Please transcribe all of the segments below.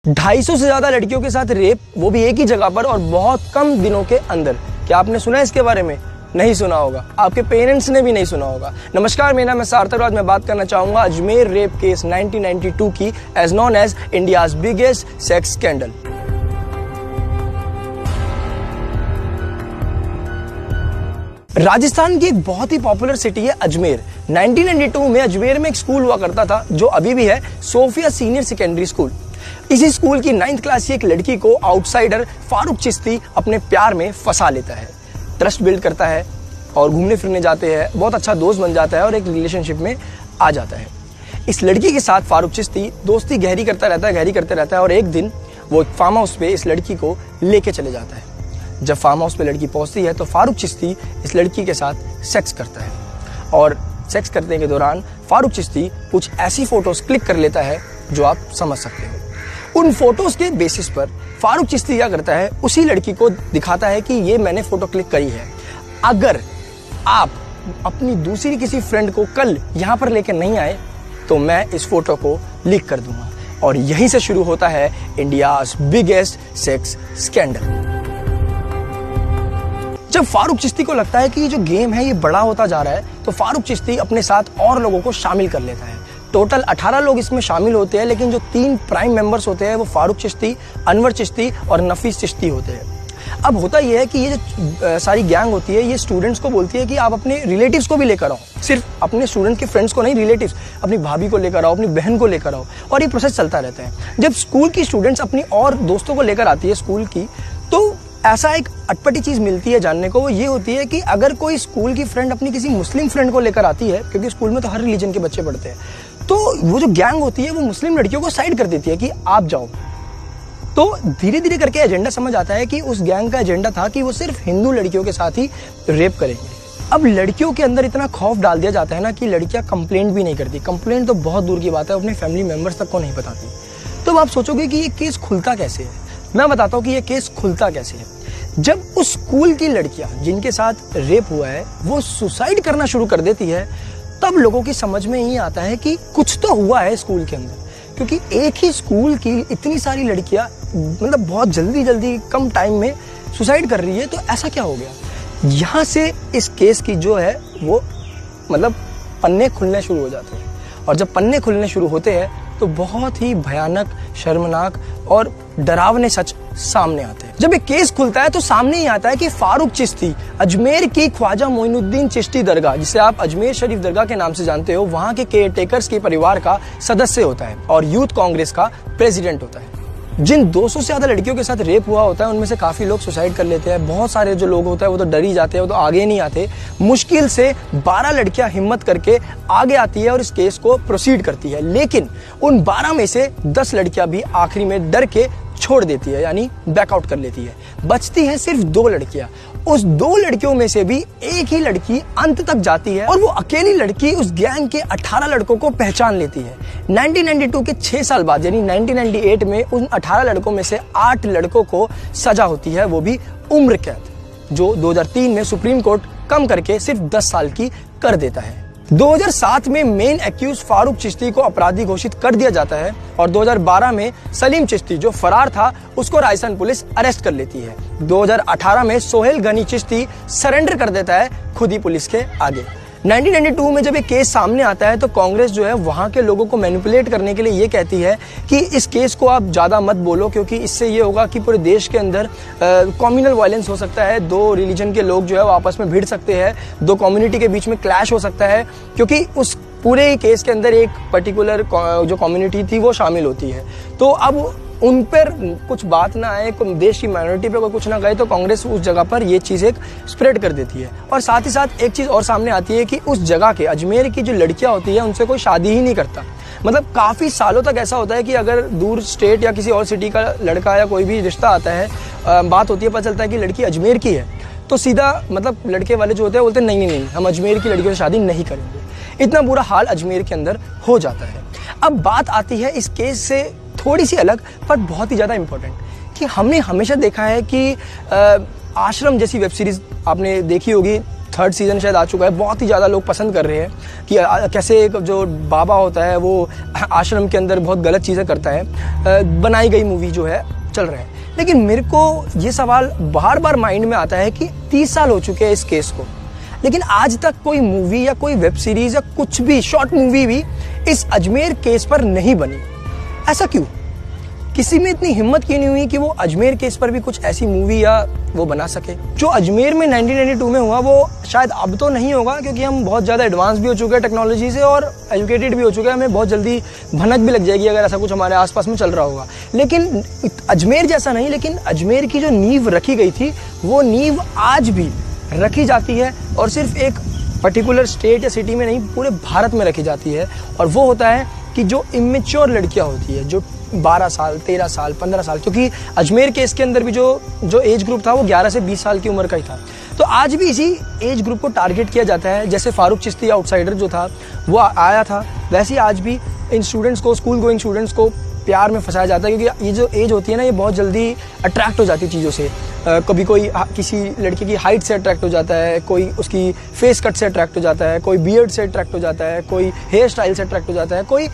250 से ज्यादा लड़कियों के साथ रेप, वो भी एक ही जगह पर और बहुत कम दिनों के अंदर। क्या आपने सुना है इसके बारे में? नहीं सुना होगा, आपके पेरेंट्स ने भी नहीं सुना होगा। नमस्कार, मेरा नाम है सार्थक। आज मैं बात करना चाहूंगा अजमेर रेप केस 1992 की, as known as India's biggest sex scandal. Rajasthan की एक बहुत ही पॉपुलर सिटी है अजमेर। 1992 में अजमेर में एक स्कूल हुआ करता था जो अभी भी है, सोफिया सीनियर सेकेंडरी स्कूल। इसी स्कूल की 9th क्लास की एक लड़की को आउटसाइडर फारूक चिश्ती अपने प्यार में फंसा लेता है, ट्रस्ट बिल्ड करता है और घूमने फिरने जाते हैं, बहुत अच्छा दोस्त बन जाता है और एक रिलेशनशिप में आ जाता है। इस लड़की के साथ फारूक चिश्ती दोस्ती गहरी करता रहता है और एक दिन वो फार्म हाउस पे इस लड़की को लेके चले जाता है। जब फार्म हाउस पे लड़की पहुंचती है तो फारूक चिश्ती इस लड़की के साथ सेक्स करता है और सेक्स करने के दौरान फारूक चिश्ती कुछ ऐसी फोटोज क्लिक कर लेता है जो आप समझ सकते हो। उन फोटोज के बेसिस पर फारूक चिश्ती क्या करता है, उसी लड़की को दिखाता है कि ये मैंने फोटो क्लिक करी है, अगर आप अपनी दूसरी किसी फ्रेंड को कल यहाँ पर लेकर नहीं आए तो मैं इस फोटो को लीक कर दूंगा। और यहीं से शुरू होता है इंडियाज बिगेस्ट सेक्स स्कैंडल। जब फारूक चिश्ती को लगता है कि ये जो गेम है ये बड़ा होता जा रहा है तो फारूक चिश्ती अपने साथ और लोगों को शामिल कर लेता है। टोटल 18 लोग इसमें शामिल होते हैं, लेकिन जो 3 प्राइम मेंबर्स होते हैं वो फारूक चिश्ती, अनवर चिश्ती और नफीस चिश्ती होते हैं। अब होता यह है कि ये जो सारी गैंग होती है ये स्टूडेंट्स को बोलती है कि आप अपने रिलेटिव्स को भी लेकर आओ, सिर्फ अपने स्टूडेंट के फ्रेंड्स को नहीं, रिलेटिव्स अपनी भाभी को लेकर आओ, अपनी बहन को लेकर आओ, और ये प्रोसेस चलता रहता है। जब स्कूल की स्टूडेंट्स अपनी और दोस्तों को लेकर आती है स्कूल की, तो ऐसा एक अटपटी चीज मिलती है जानने को, वो ये होती है कि अगर कोई स्कूल की फ्रेंड अपनी किसी मुस्लिम फ्रेंड को लेकर आती है, क्योंकि स्कूल में तो हर रिलीजन के बच्चे पढ़ते हैं, तो वो जो गैंग होती है वो मुस्लिम लड़कियों को साइड कर देती है कि आप जाओ। तो धीरे धीरे करके एजेंडा समझ आता है कि उस गैंग का एजेंडा था कि वो सिर्फ हिंदू लड़कियों के साथ ही रेप करेंगे। अब लड़कियों के अंदर इतना खौफ डाल दिया जाता है ना कि लड़कियां कंप्लेंट भी नहीं करती। कंप्लेंट तो बहुत दूर की बात है, अपने फैमिली मेंबर्स तक को नहीं बताती। तो आप सोचोगे कि ये केस खुलता कैसे है। मैं बताता हूँ कि ये केस खुलता कैसे है। जब उस स्कूल की लड़कियां जिनके साथ रेप हुआ है वो सुसाइड करना शुरू कर देती है, तब लोगों की समझ में ही आता है कि कुछ तो हुआ है स्कूल के अंदर। क्योंकि एक ही स्कूल की इतनी सारी लड़कियां मतलब बहुत जल्दी कम टाइम में सुसाइड कर रही है, तो ऐसा क्या हो गया। यहाँ से इस केस की जो है वो मतलब पन्ने खुलने शुरू हो जाते हैं, और जब पन्ने खुलने शुरू होते हैं तो बहुत ही भयानक, शर्मनाक और डरावने सच सामने आते हैं। जब एक केस खुलता है तो सामने ही आता है कि फारूक चिश्ती अजमेर की ख्वाजा मोइनुद्दीन चिश्ती दरगाह, जिसे आप अजमेर शरीफ दरगाह के नाम से जानते हो, वहां के केयरटेकर्स के परिवार का सदस्य होता है और यूथ कांग्रेस का प्रेसिडेंट होता है। जिन 200 से ज्यादा लड़कियों के साथ रेप हुआ होता है उनमें से काफी लोग सुसाइड कर लेते हैं। बहुत सारे जो लोग होते हैं वो तो डर ही जाते हैं, वो तो आगे नहीं आते। मुश्किल से 12 लड़कियां हिम्मत करके आगे आती है और इस केस को प्रोसीड करती है, लेकिन उन 12 में से 10 लड़कियां भी आखिरी में डर के छोड़ देती है, यानी बैकआउट कर लेती है। बचती हैं सिर्फ 2 लड़कियां। उस 2 लड़कियों में से भी एक ही लड़की अंत तक जाती है और वो अकेली लड़की उस गैंग के 18 लड़कों को पहचान लेती है। 1992 के 6 साल बाद यानी 1998 में उन 18 लड़कों में से 8 लड़कों को सजा होती है, वो भी उम्र कैद, जो 2003 में सुप्रीम कोर्ट कम करके सिर्फ 10 साल की कर देता है। 2007 में मेन एक्यूज फारूक चिश्ती को अपराधी घोषित कर दिया जाता है और 2012 में सलीम चिश्ती जो फरार था उसको राजस्थान पुलिस अरेस्ट कर लेती है। 2018 में सोहेल गनी चिश्ती सरेंडर कर देता है खुद ही पुलिस के आगे। 1992 में जब एक केस सामने आता है तो कांग्रेस जो है वहां के लोगों को मैनिपुलेट करने के लिए ये कहती है कि इस केस को आप ज्यादा मत बोलो, क्योंकि इससे ये होगा कि पूरे देश के अंदर कम्युनल वायलेंस हो सकता है, 2 रिलीजन के लोग जो है वो आपस में भिड़ सकते हैं, 2 कम्युनिटी के बीच में क्लैश हो सकता है, क्योंकि उस पूरे केस के अंदर एक पर्टिकुलर जो कम्युनिटी थी वो शामिल होती है। तो अब उन पर कुछ बात ना आए, देश की माइनॉरिटी पे कोई कुछ ना कहे, तो कांग्रेस उस जगह पर ये चीज एक स्प्रेड कर देती है। और साथ ही साथ एक चीज और सामने आती है कि उस जगह के अजमेर की जो लड़कियां होती है उनसे कोई शादी ही नहीं करता। मतलब काफी सालों तक ऐसा होता है कि अगर दूर स्टेट या किसी और सिटी का लड़का या कोई भी रिश्ता आता है, बात होती है, पता चलता है कि लड़की अजमेर की है, तो सीधा मतलब लड़के वाले जो होते हैं बोलते हैं नहीं, हम अजमेर की लड़कियों से शादी नहीं करेंगे। इतना बुरा हाल अजमेर के अंदर हो जाता है। अब बात आती है इस केस से थोड़ी सी अलग पर बहुत ही ज्यादा इंपॉर्टेंट, कि हमने हमेशा देखा है कि आश्रम जैसी वेब सीरीज आपने देखी होगी, 3rd सीज़न शायद आ चुका है, बहुत ही ज़्यादा लोग पसंद कर रहे हैं कि कैसे एक जो बाबा होता है वो आश्रम के अंदर बहुत गलत चीज़ें करता है। बनाई गई मूवी जो है चल रहा है, लेकिन मेरे को ये सवाल बार बार माइंड में आता है कि 30 साल हो चुके हैं इस केस को, लेकिन आज तक कोई मूवी या कोई वेब सीरीज़ या कुछ भी शॉर्ट मूवी भी इस अजमेर केस पर नहीं बनी। ऐसा क्यों? किसी में इतनी हिम्मत क्यों नहीं हुई कि वो अजमेर केस पर भी कुछ ऐसी मूवी या वो बना सके? जो अजमेर में 1992 में हुआ वो शायद अब तो नहीं होगा, क्योंकि हम बहुत ज़्यादा एडवांस भी हो चुके हैं टेक्नोलॉजी से और एजुकेटेड भी हो चुके हैं, हमें बहुत जल्दी भनक भी लग जाएगी अगर ऐसा कुछ हमारे आसपास में चल रहा होगा। लेकिन अजमेर जैसा नहीं, लेकिन अजमेर की जो नींव रखी गई थी वो नींव आज भी रखी जाती है, और सिर्फ एक पर्टिकुलर स्टेट या सिटी में नहीं, पूरे भारत में रखी जाती है। और वो होता है कि जो इमेच्योर लड़कियां होती है, जो 12 साल, 13 साल, 15 साल, क्योंकि अजमेर केस के अंदर भी जो एज ग्रुप था वो 11 से 20 साल की उम्र का ही था। तो आज भी इसी एज ग्रुप को टारगेट किया जाता है। जैसे फारूक चिश्ती आउटसाइडर जो था वो आया था, वैसे ही आज भी इन स्टूडेंट्स को, स्कूल गोइंग स्टूडेंट्स को प्यार में फंसाया जाता है, क्योंकि ये जो एज होती है ना, ये बहुत जल्दी अट्रैक्ट हो जाती है चीज़ों से। कभी कोई किसी लड़के की हाइट से अट्रैक्ट हो जाता है, कोई उसकी फेस कट से अट्रैक्ट हो जाता है, कोई बियर्ड से अट्रैक्ट हो जाता है, कोई हेयर स्टाइल से अट्रैक्ट हो जाता है, कोई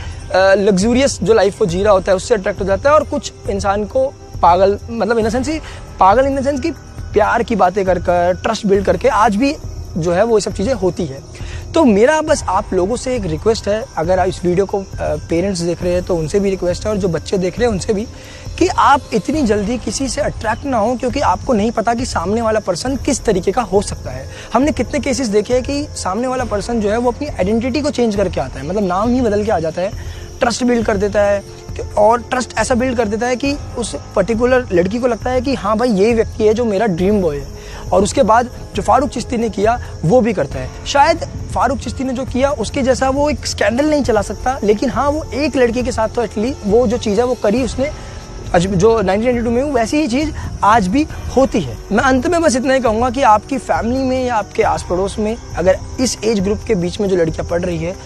लग्जूरियस जो लाइफ को जी रहा होता है उससे अट्रैक्ट हो जाता है, और कुछ इंसान को पागल, मतलब इन द सेंस ही पागल इन द सेंस कि प्यार की बातें कर ट्रस्ट बिल्ड करके आज भी जो है वो ये सब चीज़ें होती है। तो मेरा बस आप लोगों से एक रिक्वेस्ट है, अगर इस वीडियो को पेरेंट्स देख रहे हैं तो उनसे भी रिक्वेस्ट है, और जो बच्चे देख रहे हैं उनसे भी, कि आप इतनी जल्दी किसी से अट्रैक्ट ना हो, क्योंकि आपको नहीं पता कि सामने वाला पर्सन किस तरीके का हो सकता है। हमने कितने केसेस देखे हैं कि सामने वाला पर्सन जो है वो अपनी आइडेंटिटी को चेंज करके आता है, मतलब नाम ही बदल के आ जाता है, ट्रस्ट बिल्ड कर देता है, और ट्रस्ट ऐसा बिल्ड कर देता है कि उस पर्टिकुलर लड़की को लगता है कि हाँ भाई यही व्यक्ति है जो मेरा ड्रीम बॉय है। और उसके बाद जो फारूक चिश्ती ने किया वो भी करता है। शायद फारूक चिश्ती ने जो किया उसके जैसा वो एक स्कैंडल नहीं चला सकता, लेकिन हाँ वो एक लड़की के साथ तो एटलीस्ट वो जो चीज़ है वो करी उसने, जो 1992 में हुई वैसी ही चीज़ आज भी होती है। मैं अंत में बस इतना ही कहूँगा कि आपकी फैमिली में या आपके आस पड़ोस में अगर इस एज ग्रुप के बीच में जो लड़कियाँ पढ़ रही है,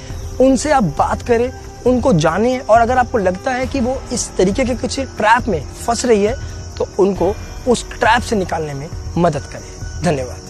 उनसे आप बात करें, उनको जानें, और अगर आपको लगता है कि वो इस तरीके के कुछ ट्रैप में फंस रही है तो उनको उस ट्रैप से निकालने में मदद करें। धन्यवाद।